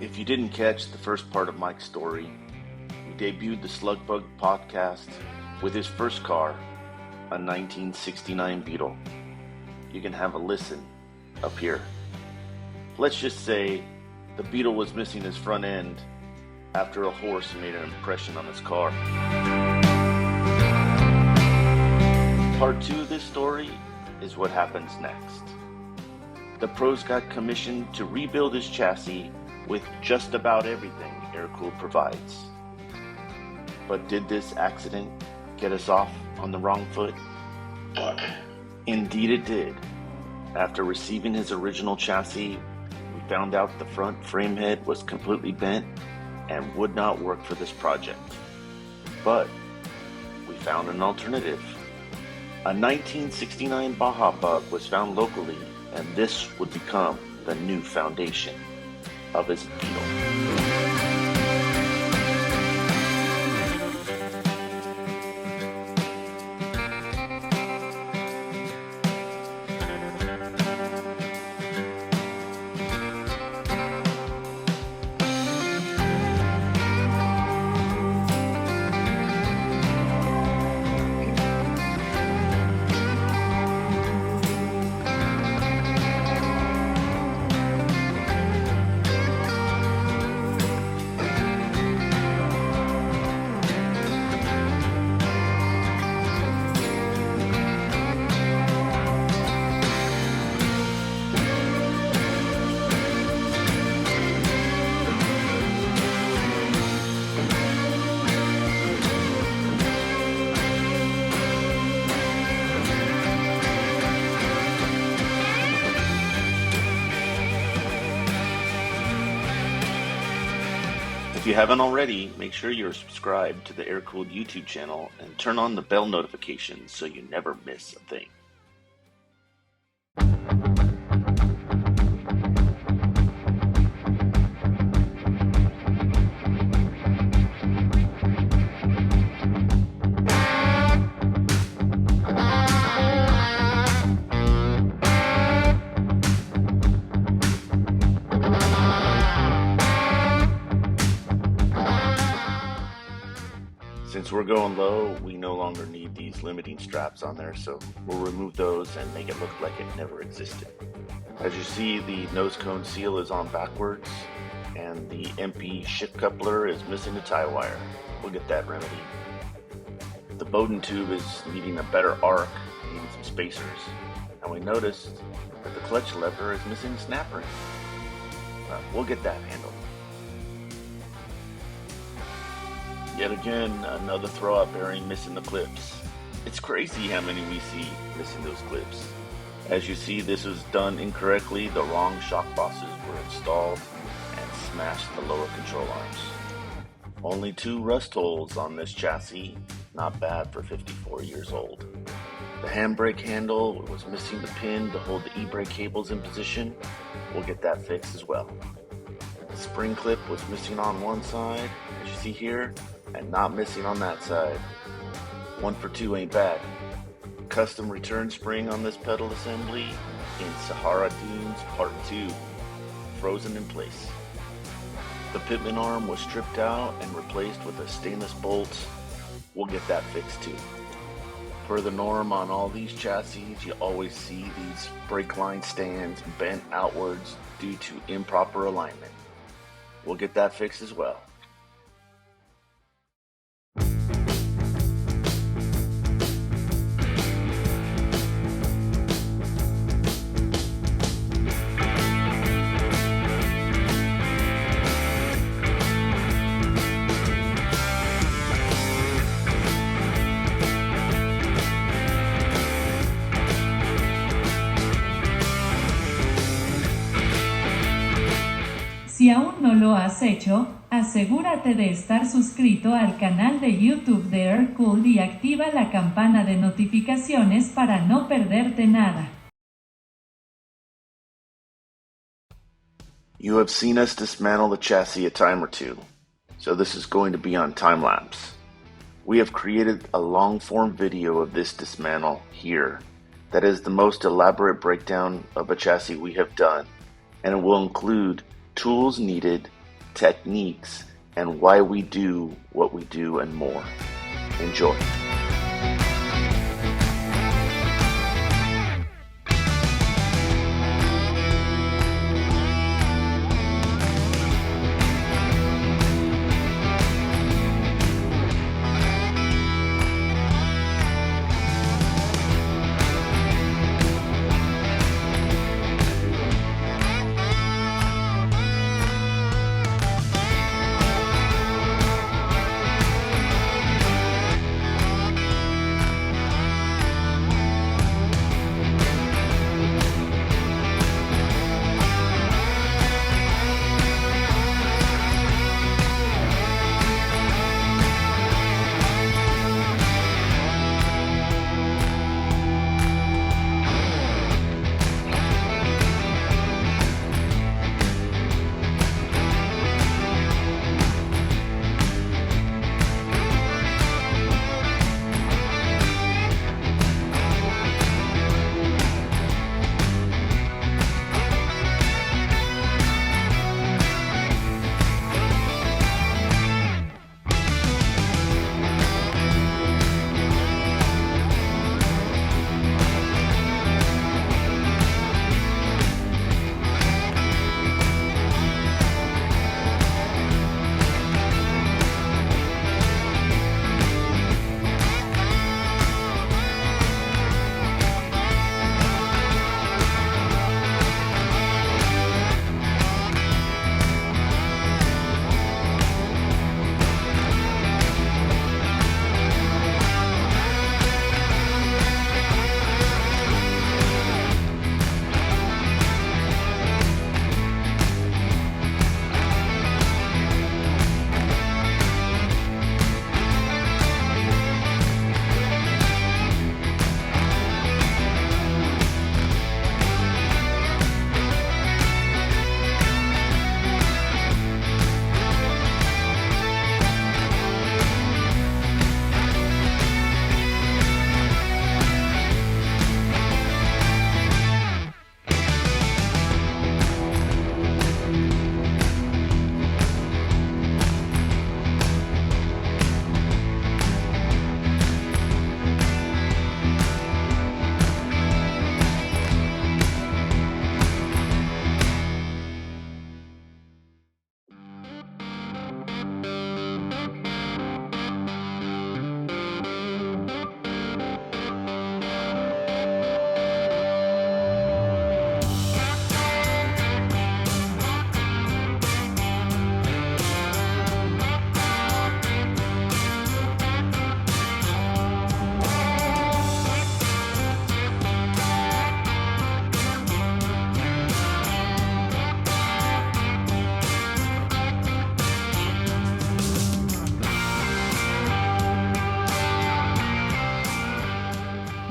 If you didn't catch the first part of Mike's story, we debuted the Slugbug podcast with his first car, a 1969 Beetle. You can have a listen up here. Let's just say the Beetle was missing his front end after a horse made an impression on his car. Part 2 of this story is what happens next. The pros got commissioned to rebuild his chassis with just about everything Airkewld provides. But did this accident get us off on the wrong foot? Indeed it did. After receiving his original chassis, we found out the front frame head was completely bent and would not work for this project. But we found an alternative. A 1969 Baja Bug was found locally, and this would become the new foundation of his Beetle. If you haven't already, make sure you're subscribed to the Airkewld YouTube channel and turn on the bell notifications so you never miss a thing. Since we're going low, we no longer need these limiting straps on there, so we'll remove those and make it look like it never existed. As you see, the nose cone seal is on backwards, and the MP shift coupler is missing a tie wire. We'll get that remedied. The Bowden tube is needing a better arc, needing some spacers, and we noticed that the clutch lever is missing a snap ring. We'll get that handled. Yet again, another throw-out bearing missing the clips. It's crazy how many we see missing those clips. As you see, this was done incorrectly. The wrong shock bosses were installed and smashed the lower control arms. Only 2 rust holes on this chassis, not bad for 54 years old. The handbrake handle was missing the pin to hold the e-brake cables in position. We'll get that fixed as well. The spring clip was missing on one side, as you see here, and not missing on that side. 1 for 2 ain't bad. Custom return spring on this pedal assembly in Sahara Dunes Part 2, frozen in place. The pitman arm was stripped out and replaced with a stainless bolt. We'll get that fixed too. Per the norm on all these chassis, you always see these brake line stands bent outwards due to improper alignment. We'll get that fixed as well. Si aún no lo has hecho, asegúrate de estar suscrito al canal de YouTube de Airkewld y activa la campana de notificaciones para no perderte nada. You have seen us dismantle the chassis a time or two, so this is going to be on time-lapse. We have created a long-form video of this dismantle here that is the most elaborate breakdown of a chassis we have done, and it will include tools needed techniques, and why we do what we do and more. Enjoy.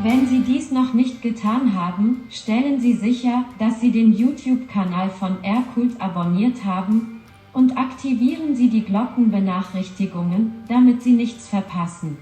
Wenn Sie dies noch nicht getan haben, stellen Sie sicher, dass Sie den YouTube-Kanal von Airkewld abonniert haben und aktivieren Sie die Glockenbenachrichtigungen, damit Sie nichts verpassen.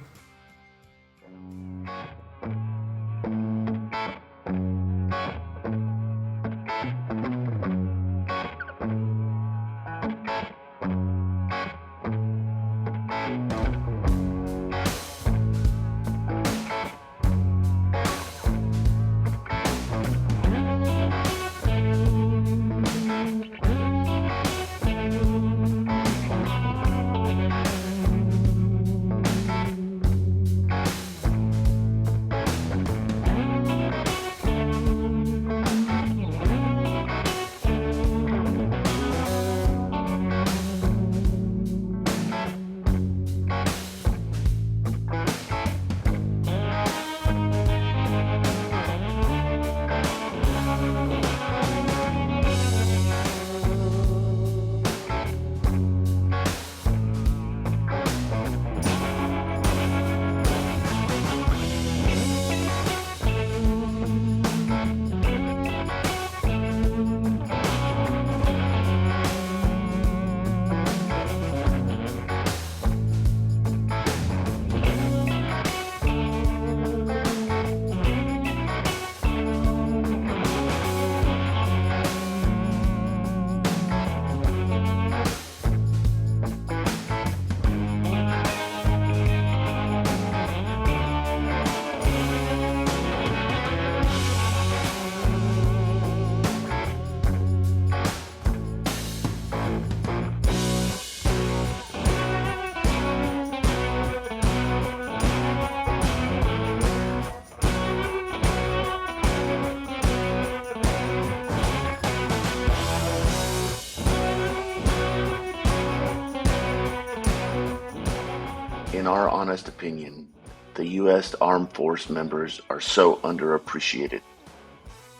In our honest opinion, the U.S. Armed Force members are so underappreciated.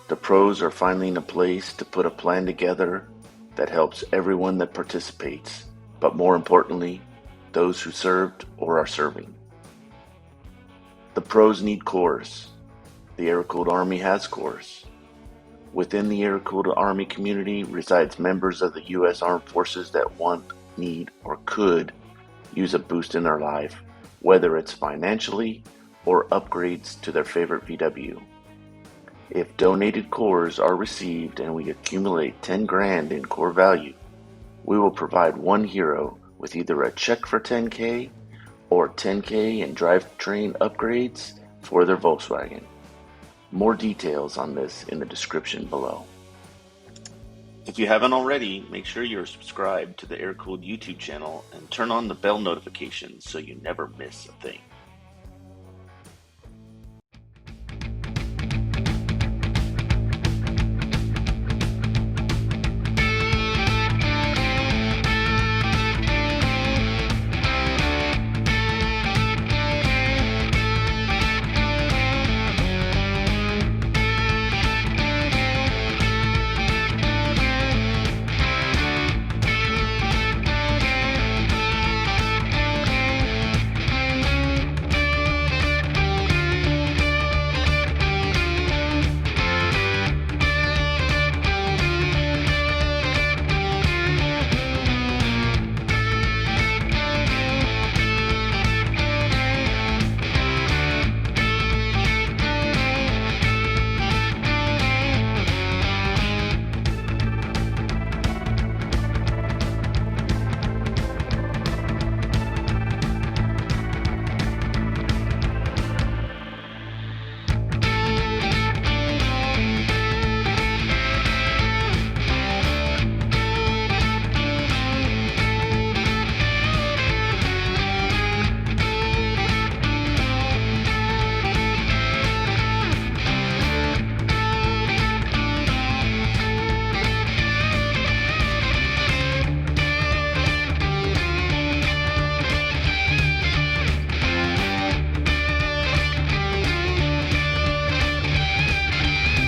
The pros are finally in a place to put a plan together that helps everyone that participates, but more importantly, those who served or are serving. The pros need cores. The Airkewld Army has cores. Within the Airkewld Army community resides members of the U.S. Armed Forces that want, need, or could use a boost in their life, whether it's financially or upgrades to their favorite VW. If donated cores are received and we accumulate 10 grand in core value, we will provide one hero with either a check for 10K or 10K in drivetrain upgrades for their Volkswagen. More details on this in the description below. If you haven't already, make sure you're subscribed to the Airkewld YouTube channel and turn on the bell notifications so you never miss a thing.